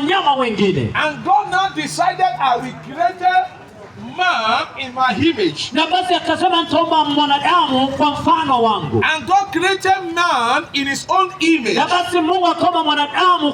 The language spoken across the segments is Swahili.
wanyama wengine. And God now decided, I will create man in my image. Na basi akasema nitaumba mwanadamu kwa mfano wangu. And God created man in his own image. Na basi Mungu akaumba mwanadamu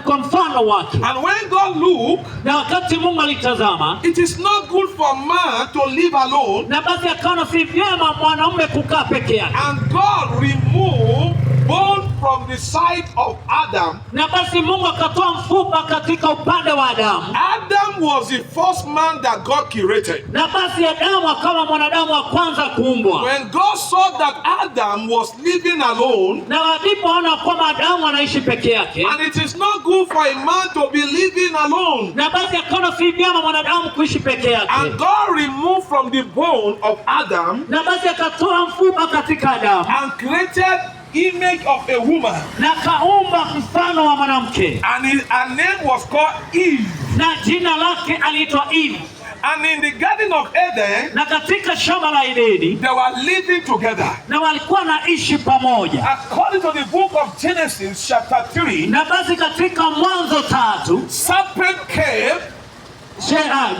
kwa mfano wake. And when God looked, na wakati Mungu alitazama, it is not good for man to live alone. Na basi akaona si vyema mwanaume kukaa peke yake. And God removed bone from the side of Adam. Na basi Mungu akatoa mfupa katika upande wa Adamu. Adam was the first man that God created. Na basi Adamu akawa mwanadamu wa kwanza kuumbwa. When God saw that Adam was living alone, na walipoona kwamba Adamu anaishi peke yake, and it is not good for a man to be living alone, na basi akaona si vyema mwanadamu kuishi peke yake. And God removed from the bone of Adam, na basi akatoa mfupa katika Adamu, and created image of a woman, na kaumba mfano wa mwanamke, and her name was called Eve, na jina lake aliitwa Eve. And in the Garden of Eden, na katika shamba la Edeni, they were living together. na walikuwa naishi pamoja. According to the book of Genesis chapter 3, na basi katika Mwanzo 3, serpent came,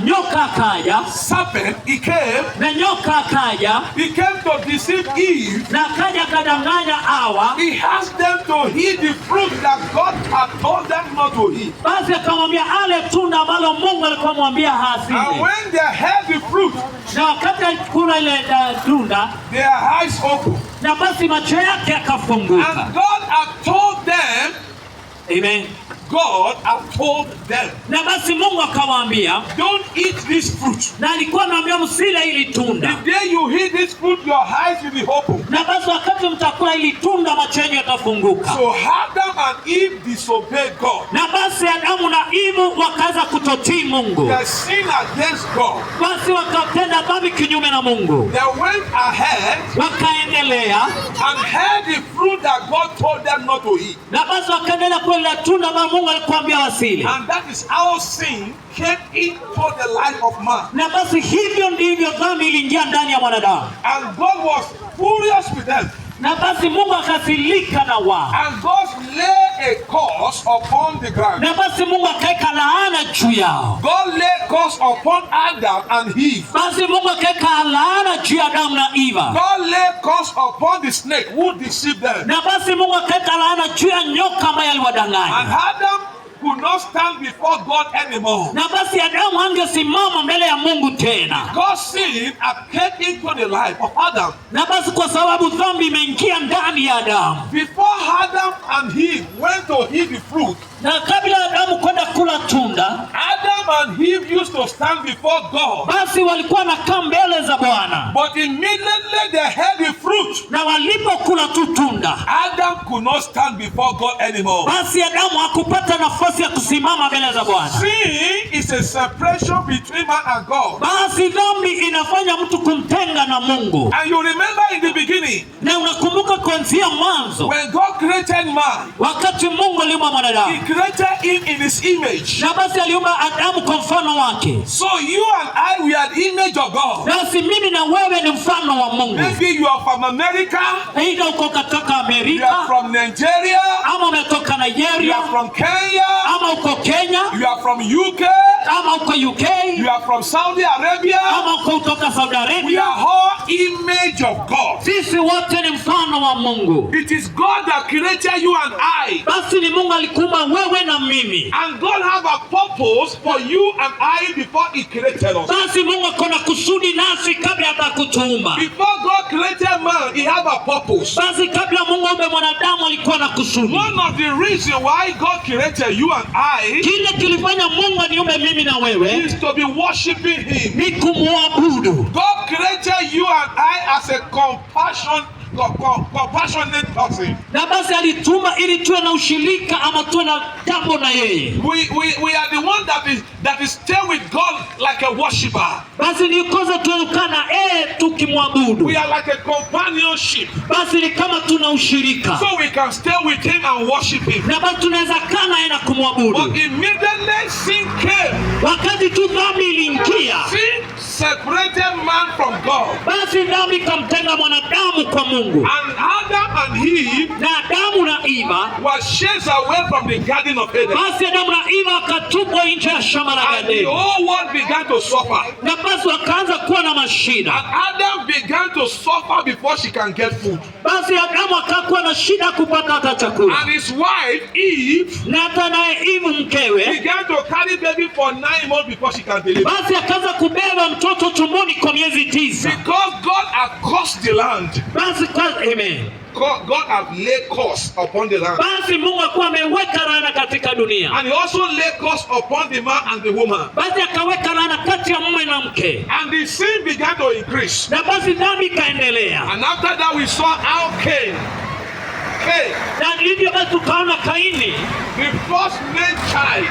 nyoka akaja, serpent, he came, na nyoka akaja, he came to deceive Eve, na akaja kadanganya Hawa. He asked them to eat the fruit that God had told them not to eat. Basi akamwambia ale tunda ambalo Mungu alikuwa amwambia hasile. And when they had the fruit, na wakati alikula ile tunda, their eyes opened, na basi macho yake yakafunguka. And God had told them, amen, God had told them, na basi Mungu akawaambia, don't eat this fruit. na alikuwa anawaambia msile ili tunda. The day you eat this fruit, your eyes will be open. na basi wakati mtakula ili tunda macho yenu yatafunguka. So Adam and Eve disobeyed God. na basi Adamu na Eve wakaanza kutotii Mungu. They sinned against God. Basi wakatenda dhambi kinyume na Mungu. They went ahead wakaendelea and had the fruit that God told them not to eat. na basi wakaendelea kula tunda ambalo Mungu alikuambia wasile. And that is how sin came into the life of man. na basi hivyo ndivyo dhambi iliingia ndani ya mwanadamu. And God was furious with them. na basi Mungu akasirika na wao. And God lay a curse upon the ground. na basi Mungu akaeka laana juu yao. God lay curse upon Adam and Eve. Basi Mungu akaeka laana juu ya Adamu na Eva. God lay curse upon the snake who deceived them. na basi Mungu akaeka laana juu ya nyoka ambaye aliwadanganya. And Adam could not stand before God anymore. na basi Adamu angesimama mbele ya Mungu tena. God sin had came into the life of Adam. na basi kwa sababu dhambi imeingia ndani ya Adamu. Before Adam and Eve went to eat the fruit, na kabla Adamu kwenda kula tunda, Adam and Eve used to stand before God. basi walikuwa nakaa mbele za Bwana. But immediately they had the fruit, na walipokula tu tunda, Adam could not stand before God anymore. basi Adamu hakupata nafasi ya kusimama mbele za Bwana. Sin is a separation between man and God. Basi dhambi inafanya mtu kumtenga na Mungu. And you remember in the beginning, na unakumbuka kuanzia mwanzo, when God created man, wakati Mungu aliumba He mwanadamu, created him in His image. na basi aliumba Adamu kwa mfano wake. So you and I, we are the image of God. Basi mimi na wewe ni mfano wa Mungu. Maybe you are from America, Aidha uko kutoka you are Amerika, from Nigeria, ama umetoka you Nigeria, are from Kenya, ama uko Kenya, you are from UK, ama uko UK, you are from Saudi Arabia. ama uko kutoka Saudi We Arabia. are all image of God. Sisi wote ni mfano wa Mungu. It is God that created you and I. Basi ni Mungu alikuumba wewe na mimi. And God have a purpose for you and I before He created us. Basi Mungu akona kusudi nasi kabla ya kutuumba. Before God created man, He have a purpose. Basi kabla Mungu aumbe mwanadamu alikuwa na kusudi. One of the reasons why God created you and I Kile kilifanya Mungu aniumbe mimi na wewe is to be worshiping Him. ni kumwabudu. God created you and I as a compassionate person. Na basi alituma ili tuwe na ushirika ama tuwe na jambo na yeye. We are the one that is stay with God like a worshiper. Basi ni kosa tunakaa tukimwabudu. We are like a companionship. Basi ni kama tuna ushirika. So we can stay with Him and worship Him. Na basi tunaweza kaa naye na kumwabudu. But immediately sin came. Wakati tu dhambi iliingia, Sin separated man from God. Basi dhambi ikamtenga mwanadamu kwa Mungu. And Adam and Eve Na Adamu na Eva were chased away from the Garden of Eden. basi Adamu na Eva wakatupwa nje ya shamba la And the Edeni. whole world began to suffer. Na basi wakaanza kuwa na mashida. And Adam began to suffer before she can get food. Basi Adamu akakuwa na shida kupata hata chakula. And his wife, Eve, Na hata naye Eva mkewe began to carry baby for 9 months before she can deliver. basi akaanza kubeba mtoto tumboni kwa miezi 9. Because God had cursed the land. Basi amen. God had laid curse upon the land. Basi Mungu alikuwa ameweka laana katika dunia. And he also laid curse upon the man and the woman. Basi akaweka laana kati ya mume na mke. And the sin began to increase. Na basi dhambi ikaendelea. And after that we saw how Cain, Na hivyo basi tukaona Kaini, the first male child,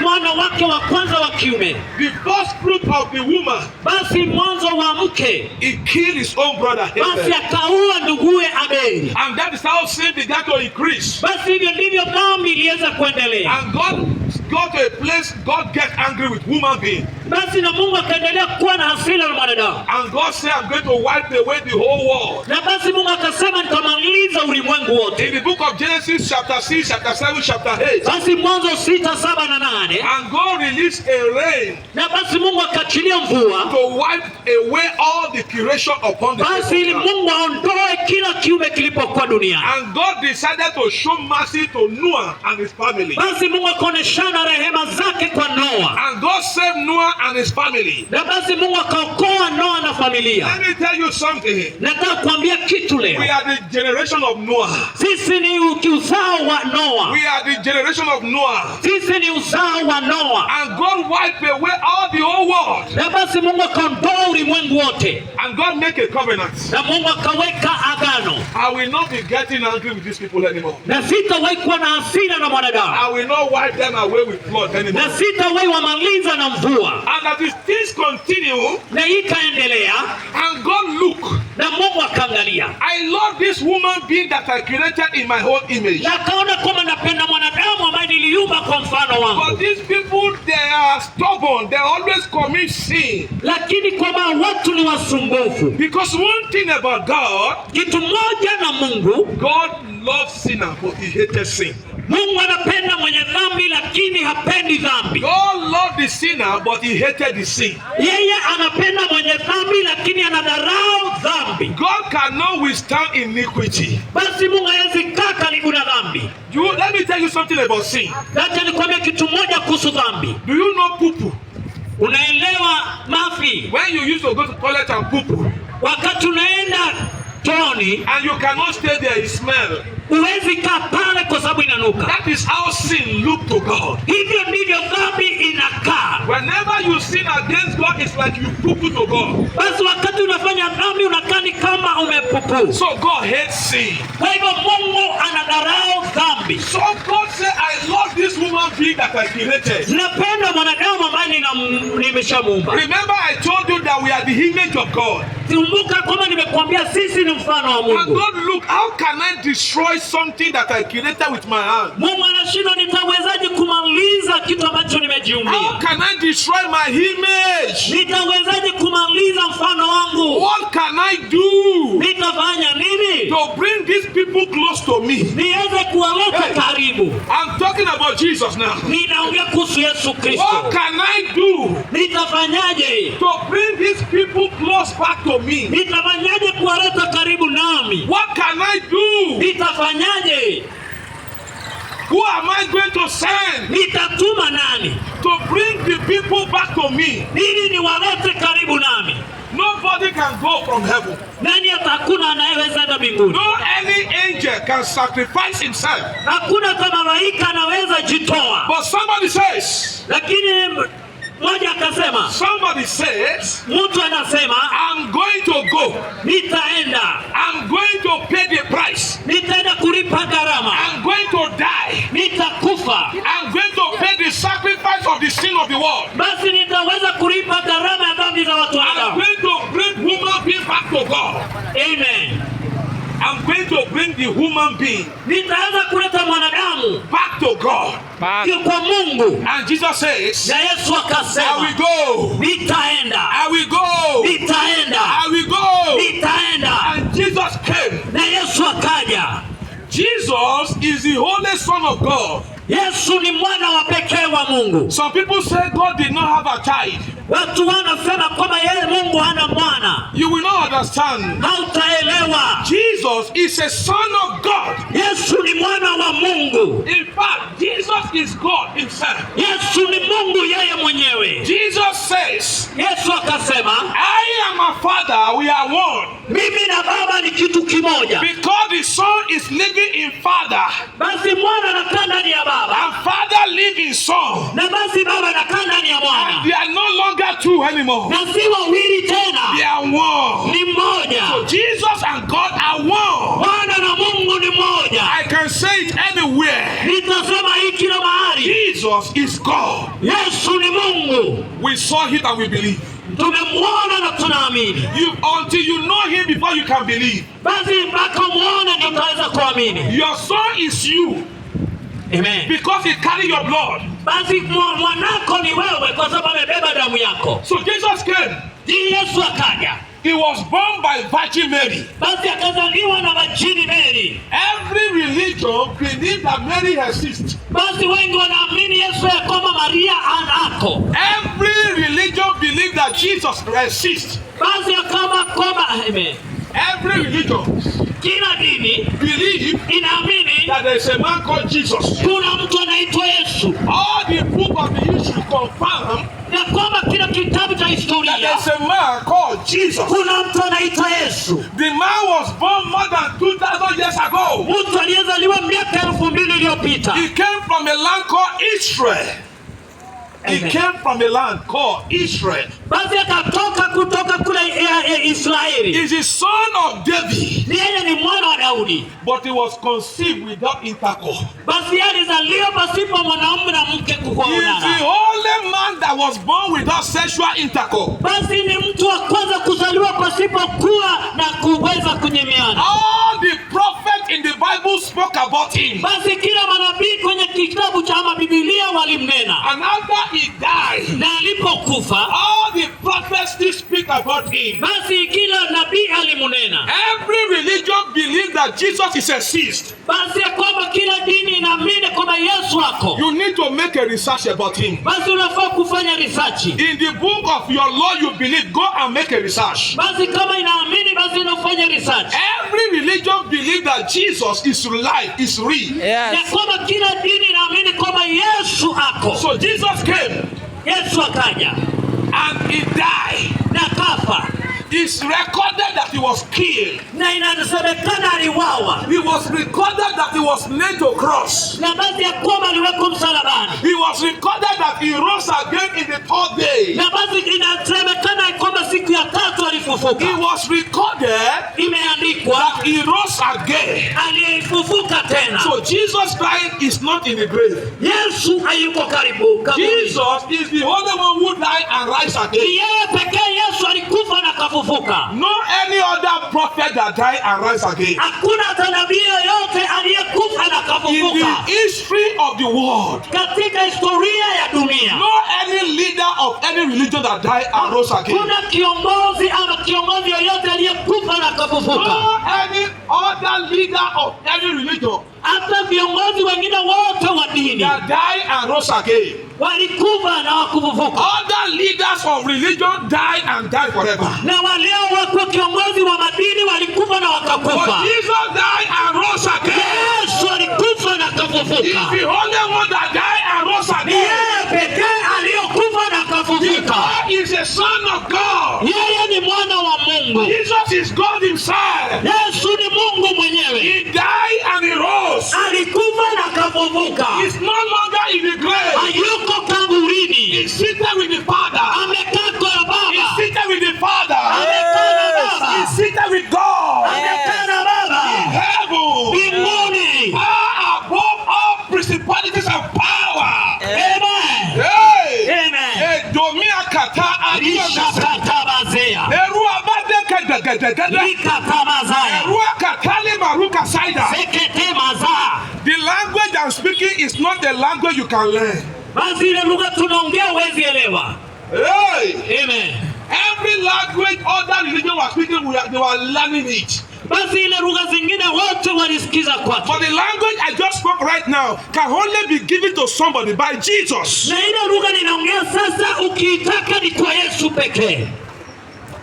mwana wake wa kwanza wa kiume, the first fruit of the woman, basi mwanzo wa mke, he killed his own brother basi Abel. akaua nduguye Abeli. And that is how sin began to increase. Basi hivyo ndivyo dhambi iliweza kuendelea. And God got to a place, God get angry with human being. Basi na Mungu akaendelea kuwa na hasira na mwanadamu. And God said, I'm going to wipe away the whole world. Na basi Mungu akasema nitamaliza ulimwengu wote. In the book of Genesis chapter 6, chapter 7, chapter 8. Basi Mwanzo 6, 7 na 8. And God released a rain Na basi Mungu akachilia mvua. to wipe away all the creation upon the face of Basi ili the earth. Mungu aondoe kila kiumbe kilipokuwa duniani. And God decided to show mercy to Noah and his family. Basi Mungu akaoneshana rehema zake kwa Noa. And God saved Noah and his family. Na basi Mungu akaokoa Noa na familia. Let me tell you something. Nataka kuambia kitu leo. We are the generation of Noah. Sisi ni uzao wa Noa. We are the generation of Noah. Sisi ni uzao wa Noa. And God wiped away all the whole world. Na basi Mungu akaondoa ulimwengu wote. And God make a covenant. Na Mungu akaweka agano. I will not be getting angry with these people anymore. Na sitawahi kuwa na hasira na mwanadamu. I will not wipe them away with blood anymore. Na sitawahi wamaliza na mvua. And as these things continue, Na ikaendelea. and God look, Na Mungu akaangalia. I love this woman being that I created in my own image. Na akaona kwamba napenda mwanadamu ambaye niliumba kwa mfano wangu. But these people, they are stubborn. They always commit sin. Lakini kwamba watu ni wasumbufu. Because one thing about God, Kitu moja na Mungu, God loves sinner, but he hated sin. Mungu anapenda mwenye dhambi lakini hapendi dhambi. God loved the sinner, but he hated the sin. Yeye anapenda mwenye dhambi lakini anadharau dhambi. God cannot withstand iniquity. Basi Mungu hawezi kaa karibu na dhambi. Let me tell you something about sin. Acha nikwambie kitu moja kuhusu dhambi. Do you know poo-poo? Unaelewa mafi? When you used to go to toilet and poo-poo, Wakati unaenda chooni, and you cannot stay there, it smell. huwezi kaa pale kwa sababu inanuka. That is how sin look to God. Hivyo ndivyo dhambi inakaa. Whenever you sin against God, it's like you poo-poo to God. Basi wakati unafanya dhambi unakaa ni kama umepupu. So God hates sin. Kwa hivyo Mungu anadharau dhambi. So God said, I love this woman being that I created. Napenda mwanadamu ambaye nimeshamuumba. Remember I told you that we are the image of God. Kumbuka kwamba nimekuambia sisi ni mfano wa And Mungu. God, look, how can I destroy something that I created with my hand? Mungu anashindwa nitawezaje kumaliza kitu ambacho How nimejiumbia? can I destroy my image? Nitawezaje kumaliza mfano wangu? What can I do Nitafanya nini? to bring these people close to me? Niweze kuwaleta karibu. I'm talking about Jesus now. Ninaongea kuhusu Yesu Kristo. What can I do Nitafanyaje? to bring these people close back to me? Nitafanyaje kuwaleta karibu nami? What can I do? Nitafanyaje? Who am I going to send Nitatuma nani? to bring the people back to me? Ili niwalete karibu nami. Nobody can go from heaven. Nani hakuna anayeweza enda mbinguni? No any angel can sacrifice himself. Hakuna kama malaika anaweza jitoa. But somebody says, Lakini mmoja akasema, somebody says, mtu anasema, I'm going to go. nitaenda. I'm going to pay the price. Nitaenda kulipa gharama. I'm going to die. Nitakufa. I'm going to pay the sacrifice of the sin of the world. Basi nitaweza kulipa gharama ya dhambi za watu I'm hao. going to bring human beings back to God. Amen. I'm going to bring the human being nitaanza kuleta mwanadamu back to God. kwa Mungu. And Jesus says, Na Yesu akasema, I will go. nitaenda. I will go. Nitaenda. I will go. Nitaenda. And Jesus came. Na Yesu akaja. Jesus is the only Son of God. Yesu ni mwana wa pekee wa Mungu. Some people say God did not have a child. Watu wanasema kwamba yeye Mungu hana mwana. You will not understand. Hautaelewa. Jesus is a Son of God. Yesu ni mwana wa Mungu. In fact, Jesus is God himself. Yesu ni Mungu yeye mwenyewe. Jesus says, Yesu akasema, I and my Father, we are one. mimi na Baba ni kitu kimoja. Because the Son is living in Father, Basi mwana anakaa ndani ya Baba, and Father lives in Son. na basi Baba anakaa ndani ya And mwana. they are no longer two anymore. Na si wawili They tena, are one. ni mmoja. So Jesus and God are one. Bwana na Mungu ni mmoja. I can say it anywhere. Nitasema hii kila mahali. Jesus is God. Yesu ni Mungu. We saw it and we believe. Tumemwona na tunaamini. Until you know him before you can believe. Basi mpaka muone ndio utaweza kuamini. Your son is you. Amen. Because he carry your blood. Basi mwanako ni wewe kwa sababu amebeba damu yako. So Jesus came. Yesu akaja. He was born by Virgin Mary. Basi akazaliwa na Virgin Mary. Every religion believes that Mary exists. Basi wengi wanaamini Yesu ya kwamba Maria anako. Every religion believes that Jesus exists. Basi kama kwamba amen. Every religion Kila dini believes inaamini that there is a man called Jesus. kuna mtu anaitwa Yesu. All the book of the history confirm Na kwamba kila kitabu cha that historia there is a man called Jesus. kuna mtu anaitwa Yesu. The man was born more than 2,000 years ago. Mtu aliyezaliwa miaka 2000 iliyopita. He came from a land called Israel. He Amen. came from a land called Israel. Basi akatoka kutoka kule Israeli. He's the son of David, Yeye ni mwana wa Daudi. but he was conceived without intercourse. Basi alizaliwa pasipo mwanamume na mke He is the kuoana. only man that was born without sexual intercourse. Basi ni mtu wa kwanza kuzaliwa pasipo kuwa na kuweza kunyimiana. All the prophets in the Bible spoke about him. Basi kila manabii kwenye kitabu cha Biblia walimnena. And after he died, Na alipokufa, all the prophets still speak about him. basi kila nabii alimunena. Every religion believes that Jesus is exist. Basi ya kwamba kila dini inaamini kwamba Yesu ako. You need to make a research about him. Basi unafaa kufanya research. In the book of your law you believe, go and make a research. Basi kama inaamini basi unafanya research. Every religion believes that Jesus is life, is real. Ya kwamba kila dini inaamini kwamba Yesu ako. So Jesus came Yesu akaja and he died. na kafa. It's recorded that he was killed. Na inasemekana aliwawa. It was recorded that he was nailed to cross. Na basi ya kwamba aliwekwa msalabani. It was recorded that he rose again in the third day. Na basi inasemekana kwamba siku ya tatu alifufuka. It was recorded Imeandikwa that he rose again. alifufuka tena. So Jesus Christ is not in the grave. Yesu hayuko karibu kaburi. Jesus is the only one who died and rise Ni again. yeye pekee Yesu alikufa na kafufuka. No any other prophet that died and rise again. Hakuna hata nabii yoyote aliyekufa na In kafufuka. the history of the world, Katika historia ya dunia. no any leader of any religion that died and rose again. Kuna kiongozi ama kiongozi yoyote aliyekufa na kafufuka. No any other leader of any religion Hata viongozi wengine wote wa dini that died and rose again. walikufa na wakufufuka. Other leaders of religion died and died forever. Na waleo wako kiongozi wa madini walikufa na But wakakufa. Jesus died and rose again. Yesu alikufa na He's kafufuka. the only one that died and rose Ni again. yeye pekee aliyokufa na kafufuka. God is a son of God. Yeye ni mwana wa Mungu. Jesus is God himself. Yesu ni Mungu mwenyewe. He died and he rose. Alikufa na kafufuka. He's no longer in the grave. Hayuko kaburini. He's seated with the Father. Amekaa kwa He's Baba. seated with the Father. Amekaa na Baba. He's seated with God. Amekaa na Baba. Heaven. Mbinguni. Far above all principalities and power. Amen. Hey. Amen. Edomia kata Ishakatabazea. Erua bade kedegedegede. Ikatabazaya. Erua katali maruka saida. is not the language you can learn. Basi ile lugha tunaongea huwezi elewa. Hey. Amen. Every language other religion was speaking, they were learning it. Basi ile lugha zingine wote walisikiza kwake. But the language I just spoke right now can only be given to somebody by Jesus. Na ile lugha ninaongea sasa ukiitaka ni kwa Yesu pekee.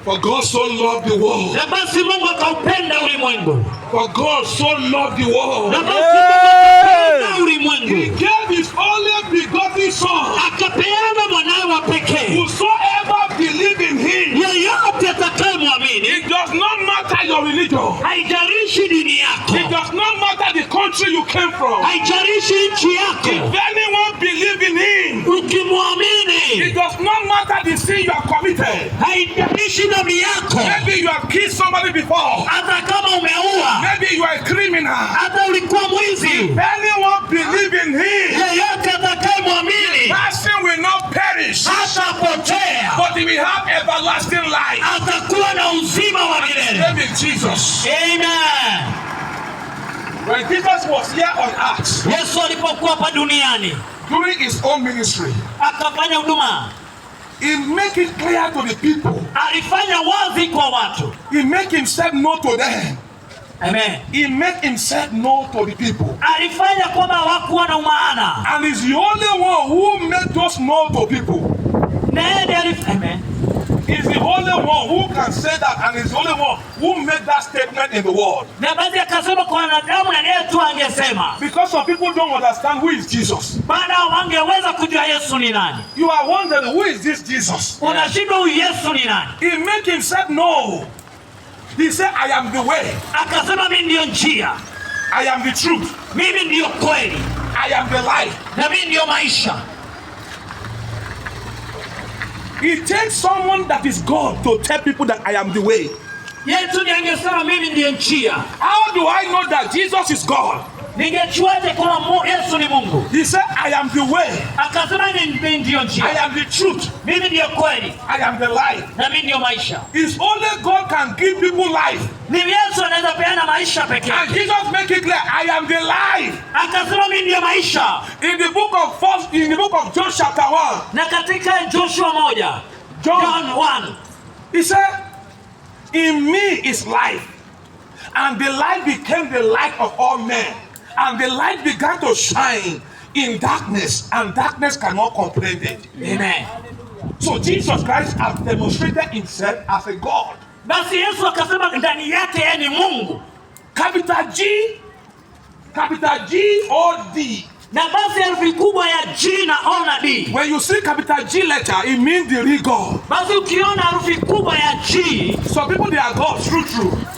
For God so loved the world. Na basi Mungu akaupenda ulimwengu. For God so loved the world. Na basi Mungu akaupenda ulimwengu. He gave his only begotten son. Akapeana mwanawe wa pekee. Whosoever believe in him. Yeyote atakayemwamini. It does not matter your religion. Haijalishi dini yako. It does not matter the country you came from. Haijalishi nchi yako. If anyone believe in him. Ukimwamini. It does not matter the sin you have committed. Haijalishi dhambi yako. Maybe you have killed somebody before. Hata kama umeua. Maybe you are a criminal. Hata ulikuwa mwizi. If anyone believe in him. Yeyote atakayemwamini. Person will not perish. Hatapotea. But he will have everlasting life. Atakuwa na uzima wa milele. Name is Jesus. Amen. When Jesus was here on earth. Yesu alipokuwa hapa duniani. During his own ministry. Akafanya huduma. He make it clear to the people. Alifanya wazi kwa watu. He make himself known to them. Amen. He make himself known to the people. Alifanya kwamba hawakuwa na maana. And he's the only one who made us known to people. Amen. He's the only one who can say that, and he's the only one who made that statement in the world. Na baadhi akasema kwa wanadamu na yeye tu angesema. Because some people don't understand who is Jesus. Maana wangeweza kujua Yesu ni nani. You are wondering who is this Jesus? Unashindwa huyu Yesu ni nani? He make himself known. He said, I am the way. Akasema mimi ndio njia. I am the truth. Mimi ndio kweli. I am the life. Na mimi ndio maisha. It takes someone that is God to tell people that I am the way. Yesu ndiye angesema mimi ndiye njia. How do I know that Jesus is God? Ningejuaje kwamba Yesu ni Mungu? He said, I am the way. Akasema mimi ndio njia. I am the truth. Mimi ndio kweli. I am the life. Na mimi ndio maisha. It's only God can give people life. Ni Yesu anaweza peana maisha pekee. And Jesus make it clear, I am the life. Akasema mimi ndio maisha. In the book of John chapter 1. Na katika Joshua 1. John 1. He said, in me is life. And the light became the light of all men. And the light began to shine in darkness, and darkness cannot comprehend it. Amen. So Jesus Christ has demonstrated himself as a God. Basi Yesu akasema ndani yake yeye ni Mungu. Capital G O D. Na basi herufi kubwa ya G na O na D. When you see capital G letter, it means the real God. Basi ukiona herufi kubwa ya G, some people they are gods, true.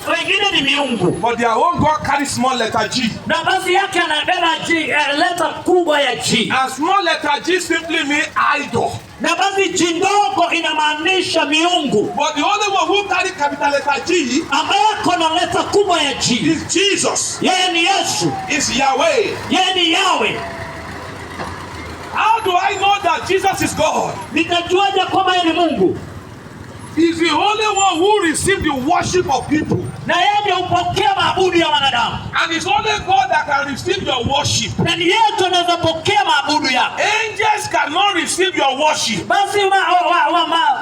Wengine ni miungu. But their own God carries small letter G. Na basi yake anabeba G, letter kubwa ya G. And small letter G simply means idol. Na basi G ndogo inamaanisha miungu. But the only one who carry capital letter G, ambaye akona letter kubwa ya G, is Jesus. Yeye ni Yesu. Is Yahweh. Yeye ni Yahweh. How do I know that Jesus is God? Nitajuaje kwamba yeye ni Mungu? He's the only one who received the worship of people. Na yeye ndiye hupokea maabudu ya wanadamu. And it's only God that can receive your worship. Na yeye tu anaweza pokea maabudu yako. Angels cannot receive your worship. Basi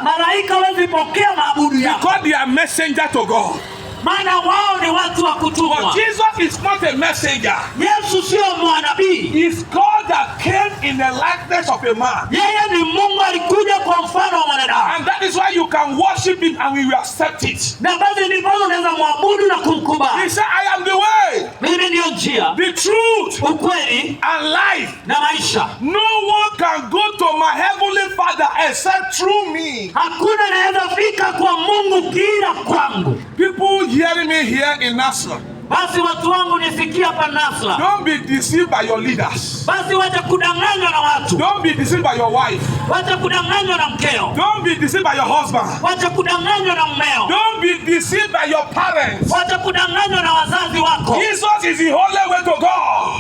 malaika hawezi pokea maabudu yako. Because they are messenger to God. Maana wao ni watu wa kutumwa. But Jesus is not a messenger. Yesu sio mwanabii. He's God that came in the likeness of a man. Yeye ni Mungu alikuja kwa mfano wa mwanadamu. And that is why you can worship him and we will accept it. Na basi ndipo unaweza muabudu na kumkubali. He said, I am the way. Mimi ndio njia, the truth, ukweli and life. na maisha. No one can go to my heavenly Father except through me. Hakuna anaweza fika kwa Mungu bila kwangu. People hearing me here in Nasra. Basi watu wangu nisikia hapa Nasra. Don't be deceived by your leaders. Basi wacha kudanganywa na watu. Don't be deceived by your wife. Wacha kudanganywa na mkeo. Don't be deceived by your husband. Wacha kudanganywa na mmeo. Don't be deceived by your parents. Wacha kudanganywa na wazazi wako. Jesus is the only way to go.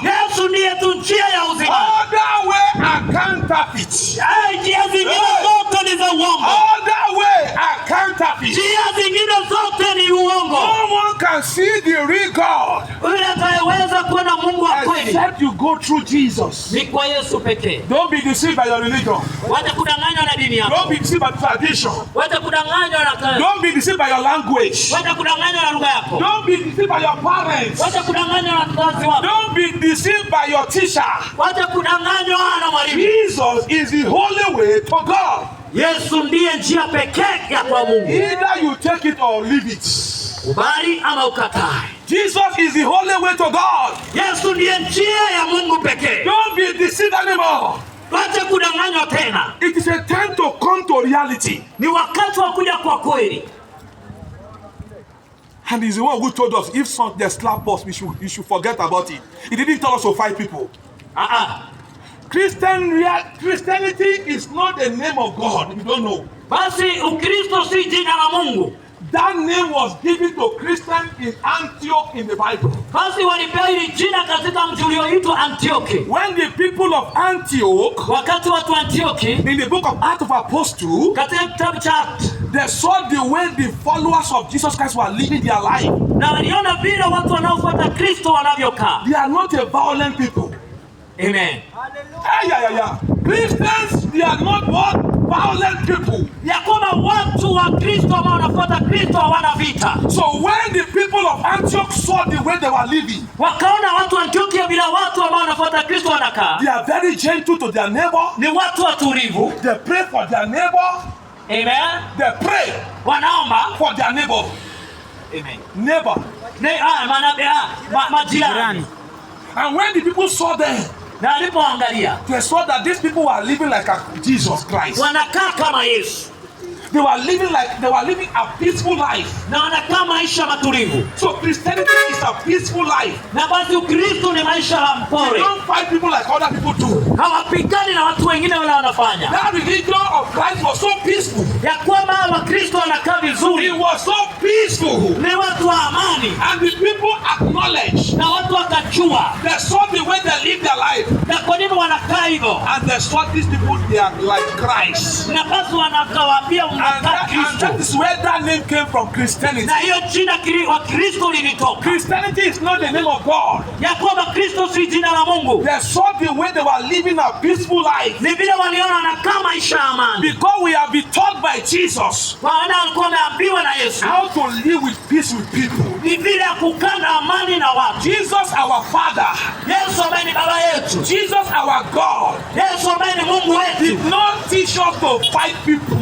Yesu ndiye tu njia ya uzima. Other way are counterfeit. Njia zingine zote ni za uongo. Other way are counterfeit. Njia zingine zote ni uongo. No one can see the real God Yule atakayeweza kuona Mungu wa kweli except you go through Jesus. ni kwa Yesu pekee. Don't be deceived by your religion. Wacha kudanganywa na dini yako. Don't be deceived by tradition. Wacha kudanganywa na kazi. Don't be deceived by your language. Wacha kudanganywa na lugha yako. Don't be deceived by your parents. Wacha kudanganywa na wazazi wako. Don't be deceived by your teacher. Wacha kudanganywa na mwalimu. Jesus is the only way to God. Yesu ndiye njia pekee ya kwa Mungu. Either you take it or leave it. Kubali ama ukatae. Jesus is the only way to God. Yesu ndiye njia ya Mungu pekee. Don't be deceived anymore. Wacha kudanganywa tena. It is a time to come to reality. Ni wakati wa kuja kwa kweli. And he's the one who told us if they slap us, we should forget about it. He didn't tell us to fight people. Christianity is not the name of God. You don't know. Basi Ukristo si jina la Mungu. That name was given to Christians in Antioch in the Bible. Basi walipewa hili jina katika mji ulioitwa Antioki. When the people of Antioch, wakati watu wa Antioki, in the book of Acts of Apostles, katika kitabu cha Acts, they saw the way the followers of Jesus Christ were living their life. Na waliona vile watu wanaofuata Kristo wanavyokaa. They are not a violent people. Amen. Christians, they are not what? Violent people. Ya kwamba watu wa Kristo ambao wanafuata Kristo hawana vita. So when the people of Antioch saw the way they were living, wakaona watu wa Antiokia bila watu ambao wanafuata Kristo wanakaa. They are very gentle to their neighbor. Ni watu watulivu. They pray for their neighbor. Amen. They pray. Wanaomba for their neighbor. Amen. Neighbor. Majirani. And when the people saw them, they saw that these people were living like Jesus Christ. Wanakaa kama Yesu. They were living a peaceful life. Na wanakaa maisha matulivu. So Christianity is a peaceful life. Na basi Ukristo ni maisha la mpole. They don't fight people like other people do. Hawapigani na watu wengine wala wanafanya. That religion of Christ was so peaceful. Ya kwamba Wakristo wanakaa vizuri. It was so peaceful. Ni watu wa amani. And the people acknowledged. Na watu wakajua. They saw the way they live their life. Na kwa nini wanakaa hivyo? And they saw these people, they are like Christ. Na basi wanakawaambia and that is where that name came from, Christianity. Na hiyo jina wa Kristo lilitoka. Christianity is not the name of God. Ya kwamba Kristo si jina la Mungu. They saw the way they were living a peaceful life. Ni vile waliona wanakaa maisha ya amani. Because we have been taught by Jesus. Maana walikuwa wameambiwa na Yesu. How to live with peace with people. Ni vile kukaa na amani na watu. Jesus our Father. Yesu ambaye ni baba yetu. Jesus our God. Yesu ambaye ni Mungu wetu. Did not teach us to fight people.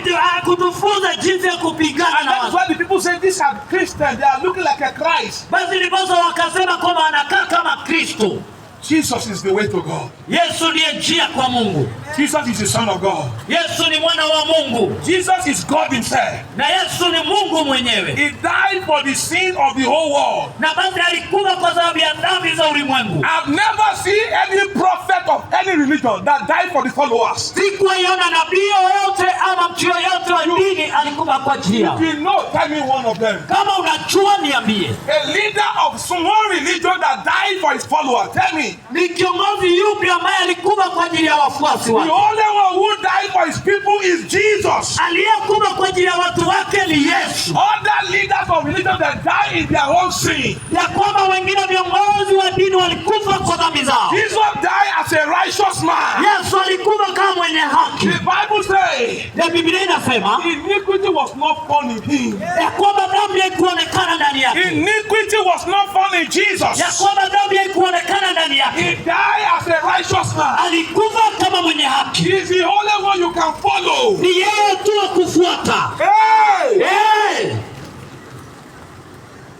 Hakutufunza jinsi ya kupigana na watu. That's why the people say these are Christians. They are looking like a Christ. Basi ndipo wakasema kwamba anakaa kama Kristo. Jesus is the way to God. Yesu ndiye njia kwa Mungu. Jesus is the Son of God. Yesu ni mwana wa Mungu. Jesus is God himself. Na Yesu ni Mungu mwenyewe. He died for the sin of the whole world. Na basi alikufa kwa sababu ya dhambi za ulimwengu. I've never seen any prophet of any religion that died for the followers. Sikuiona nabii yoyote ama mtu yoyote wa dini alikufa kwa ajili yao. You know, tell me one of them. Kama unajua niambie. A leader of some religion that died for his followers. Tell me. Ni kiongozi yupi ambaye alikufa kwa ajili ya wafuasi wake? The only one who died for his people is Jesus. Aliyekufa kwa ajili ya watu wake ni Yesu. Other leaders of religion that die in their own sin. Ya kwamba wengine viongozi wa dini walikufa kwa dhambi zao. Jesus died as a righteous man. Yesu alikufa kama mwenye haki. The Bible says, na Biblia inasema iniquity was not found in him. Ya kwamba dhambi haikuonekana ndani yake. Iniquity was not found in Jesus. Ya kwamba dhambi haikuonekana ndani yake. He died as a righteous man. Alikufa kama mwenye haki. He is the only one you can follow. Ni yeye tu wa kufuata. Hey! Hey!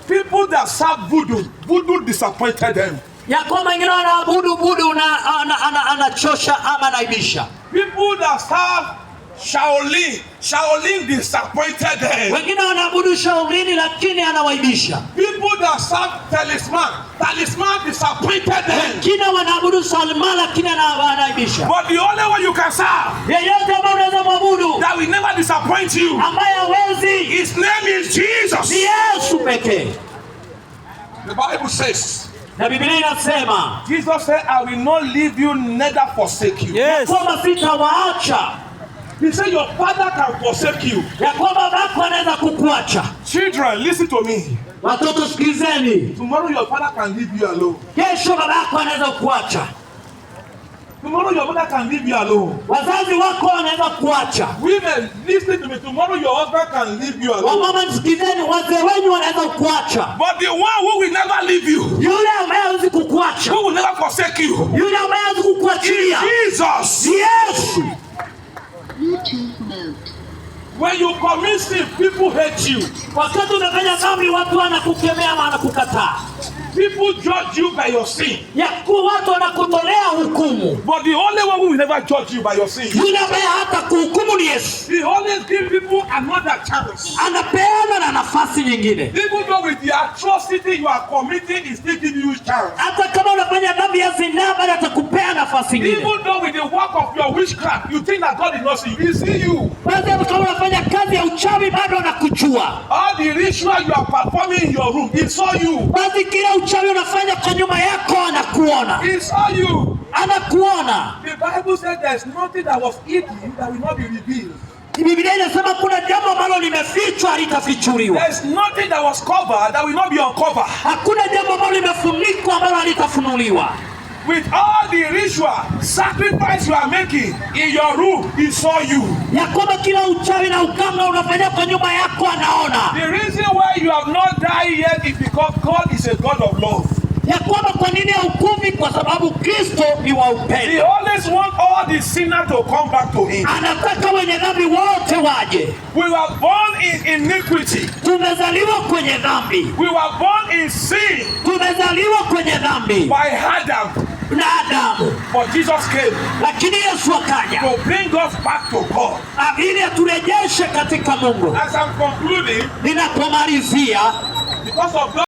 People that serve voodoo disappointed them. Ya kwamba wengine wanaabudu voodoo na anachosha ama naibisha. People that serve Shaolin disappointed them. Wengine wanaabudu Shaolin lakini anawaibisha. People that serve talisman disappointed them. Wengine wanaabudu Salma lakini anawaibisha. But the only one you can serve, yeyote ambaye unaweza kuabudu, that will never disappoint you, ambaye hawezi, his name is Jesus. Ni Yesu pekee. The Bible says, na Biblia inasema, Jesus said, I will not leave you, neither forsake you. Yes. Kwamba sitawaacha. He said your father can forsake you. Ya kwamba baba anaweza kukuacha. Children, listen to me. Watoto sikilizeni. Tomorrow your father can leave you alone. Kesho babako anaweza kuacha. Tomorrow your mother can leave you alone. Wazazi wako wanaweza kuacha. Women, listen to me. Tomorrow your husband can leave you alone. Wamama sikilizeni, wazee wenu wanaweza kuacha. But the one who will never leave you, Yule ambaye hawezi kukuacha, who will never forsake you, yule ambaye hawezi kukuachilia, Jesus. Yesu. Bluetooth mode. When you commit sin, people hate you. Wakati unafanya dhambi watu wanakukemea na wanakukataa. People judge you by your sin. Ya kuwa watu wanakutolea hukumu. But the only one who will never judge you by your sin, Yule ambaye hata kuhukumu ni Yesu. he always give people another chance. Anapeana na nafasi nyingine. Even though with the atrocity you are committing, he still give you chance. Hata kama unafanya dhambi ya zinaa, bado atakupea nafasi nyingine. Even though with the work of your witchcraft, you think that God did not see you, he see you. Basi hata kama unafanya kazi ya uchawi, bado anakujua. All the ritual you are performing in your room, he saw you. Basi kila uchawi unafanya kwa nyuma yako, anakuona. He saw you. Anakuona. The Bible said there is nothing that was hidden that will not be revealed. Biblia inasema kuna jambo ambalo limefichwa halitafichuliwa. There is nothing that was covered that will not be uncovered. Hakuna jambo ambalo limefunikwa ambalo halitafunuliwa. With all the ritual sacrifice you are making in your room, he saw you. Ya kwamba kila uchawi na uganga unafanya kwa nyuma yako, anaona. The reason why you have not died yet is because God is a God of love. Ya kwamba kwa nini haukufi? Kwa sababu Kristo ni wa He upendo. always wants all the sinners to come back to him. Anataka wenye dhambi wote waje. We were born in iniquity. Tumezaliwa kwenye dhambi. We were born in sin Tumezaliwa kwenye dhambi by Adam. na Adamu. But Jesus came Lakini Yesu akaja to bring us back to God. ili aturejeshe katika Mungu. As I'm concluding, Ninapomalizia, because of God,